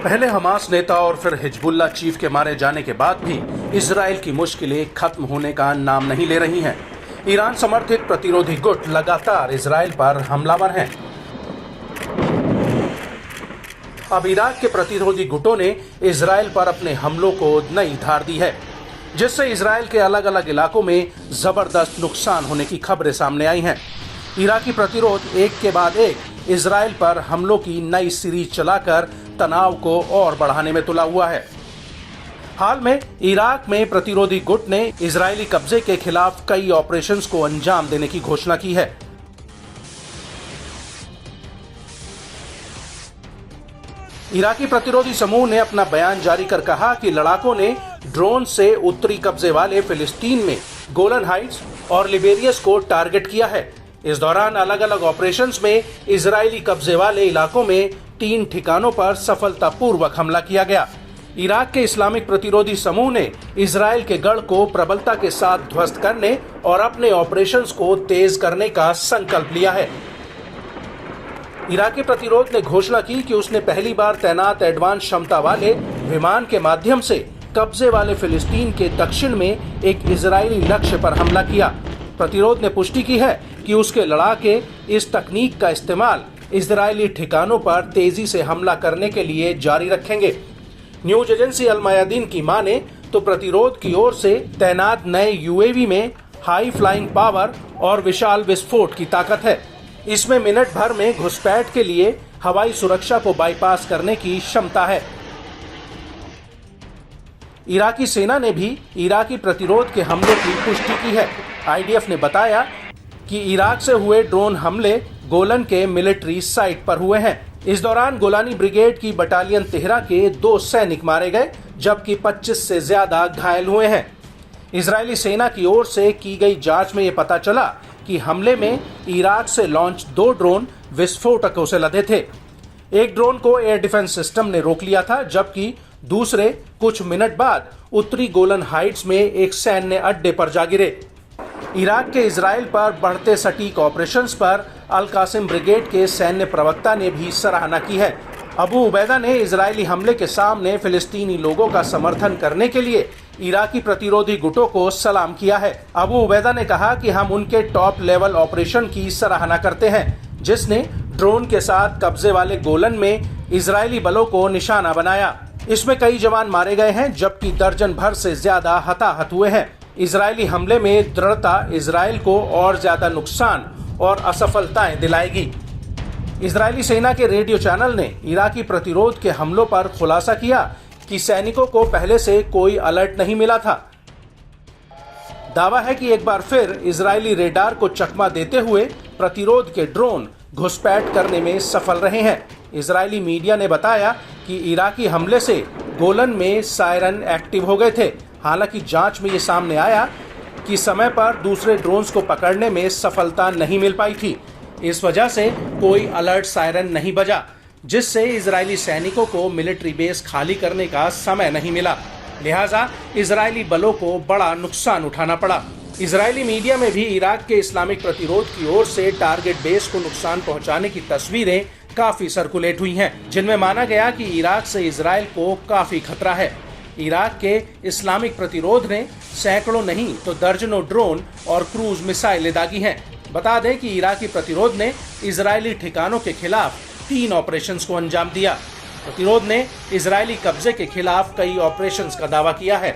पहले हमास नेता और फिर हिजबुल्लाह चीफ के मारे जाने के बाद भी इजराइल की मुश्किलें खत्म होने का नाम नहीं ले रही हैं। ईरान समर्थित प्रतिरोधी गुट लगातार इजराइल पर हमलावर हैं। अब इराक के प्रतिरोधी गुटों ने इजराइल पर अपने हमलों को नई धार दी है, जिससे इजराइल के अलग अलग इलाकों में जबरदस्त नुकसान होने की खबरें सामने आई हैं। इराकी प्रतिरोध एक के बाद एक इजराइल पर हमलों की नई सीरीज चलाकर तनाव को और बढ़ाने में तुला हुआ है। हाल में इराक में प्रतिरोधी गुट ने इजरायली कब्जे के खिलाफ कई ऑपरेशंस को अंजाम देने की घोषणा की है। इराकी प्रतिरोधी समूह ने अपना बयान जारी कर कहा कि लड़ाकों ने ड्रोन से उत्तरी कब्जे वाले फिलिस्तीन में गोलन हाइट्स और लिबेरियस को टारगेट किया है। इस दौरान अलग अलग ऑपरेशंस में इजरायली कब्जे वाले इलाकों में 3 ठिकानों पर सफलतापूर्वक हमला किया गया। इराक के इस्लामिक प्रतिरोधी समूह ने इजराइल के गढ़ को प्रबलता के साथ ध्वस्त करने और अपने ऑपरेशंस को तेज करने का संकल्प लिया है। इराकी प्रतिरोध ने घोषणा की कि उसने पहली बार तैनात एडवांस क्षमता वाले विमान के माध्यम से कब्जे वाले फिलिस्तीन के दक्षिण में एक इजरायली लक्ष्य पर हमला किया। प्रतिरोध ने पुष्टि की है कि उसके लड़ाके इस तकनीक का इस्तेमाल इजरायली ठिकानों पर तेजी से हमला करने के लिए जारी रखेंगे। न्यूज एजेंसी अल मयादीन की माने तो प्रतिरोध की ओर से तैनात नए यूएवी में हाई फ्लाइंग पावर और विशाल विस्फोट की ताकत है। इसमें मिनट भर में घुसपैठ के लिए हवाई सुरक्षा को बाईपास करने की क्षमता है। इराकी सेना ने भी इराकी प्रतिरोध के हमलों की पुष्टि की है। आईडीएफ ने बताया कि इराक से हुए ड्रोन हमले गोलन के मिलिट्री साइट पर हुए हैं। इस दौरान गोलानी ब्रिगेड की बटालियन तेहरा के 2 सैनिक मारे गए, जबकि 25 से ज्यादा घायल हुए हैं। इजरायली सेना की ओर से की गई जांच में ये पता चला कि हमले में इराक से लॉन्च 2 ड्रोन विस्फोटकों से लदे थे। एक ड्रोन को एयर डिफेंस सिस्टम ने रोक लिया था, जबकि दूसरे कुछ मिनट बाद उत्तरी गोलन हाइट्स में एक सैन्य अड्डे पर जा गिरे। इराक के इजराइल पर बढ़ते सटीक ऑपरेशंस पर अल कासिम ब्रिगेड के सैन्य प्रवक्ता ने भी सराहना की है। अबू उबैदा ने इजरायली हमले के सामने फिलिस्तीनी लोगों का समर्थन करने के लिए इराकी प्रतिरोधी गुटों को सलाम किया है। अबू उबैदा ने कहा कि हम उनके टॉप लेवल ऑपरेशन की सराहना करते हैं, जिसने ड्रोन के साथ कब्जे वाले गोलन में इजरायली बलों को निशाना बनाया। इसमें कई जवान मारे गए हैं, जबकि दर्जन भर से ज्यादा हताहत हुए हैं। इजरायली हमले में दृढ़ता इजराइल को और ज्यादा नुकसान और असफलताएं दिलाएगी। इजरायली सेना के रेडियो चैनल ने इराकी प्रतिरोध के हमलों पर खुलासा किया कि सैनिकों को पहले से कोई अलर्ट नहीं मिला था। दावा है कि एक बार फिर इजरायली रेडार को चकमा देते हुए प्रतिरोध के ड्रोन घुसपैठ करने में सफल रहे हैं। इजरायली मीडिया ने बताया कि इराकी हमले से गोलन में सायरन एक्टिव हो गए थे। हालांकि जांच में ये सामने आया कि समय पर दूसरे ड्रोन्स को पकड़ने में सफलता नहीं मिल पाई थी। इस वजह से कोई अलर्ट सायरन नहीं बजा, जिससे इजरायली सैनिकों को मिलिट्री बेस खाली करने का समय नहीं मिला। लिहाजा इजरायली बलों को बड़ा नुकसान उठाना पड़ा। इजरायली मीडिया में भी इराक के इस्लामिक प्रतिरोध की ओर से टारगेट बेस को नुकसान पहुंचाने की तस्वीरें काफी सर्कुलेट हुई हैं, जिनमें माना गया कि इराक से इजराइल को काफी खतरा है। इराक के इस्लामिक प्रतिरोध ने सैकड़ों नहीं तो दर्जनों ड्रोन और क्रूज मिसाइलें दागी हैं। बता दें कि इराकी प्रतिरोध ने इजरायली ठिकानों के खिलाफ 3 ऑपरेशंस को अंजाम दिया। प्रतिरोध ने इजरायली कब्जे के खिलाफ कई ऑपरेशंस का दावा किया है।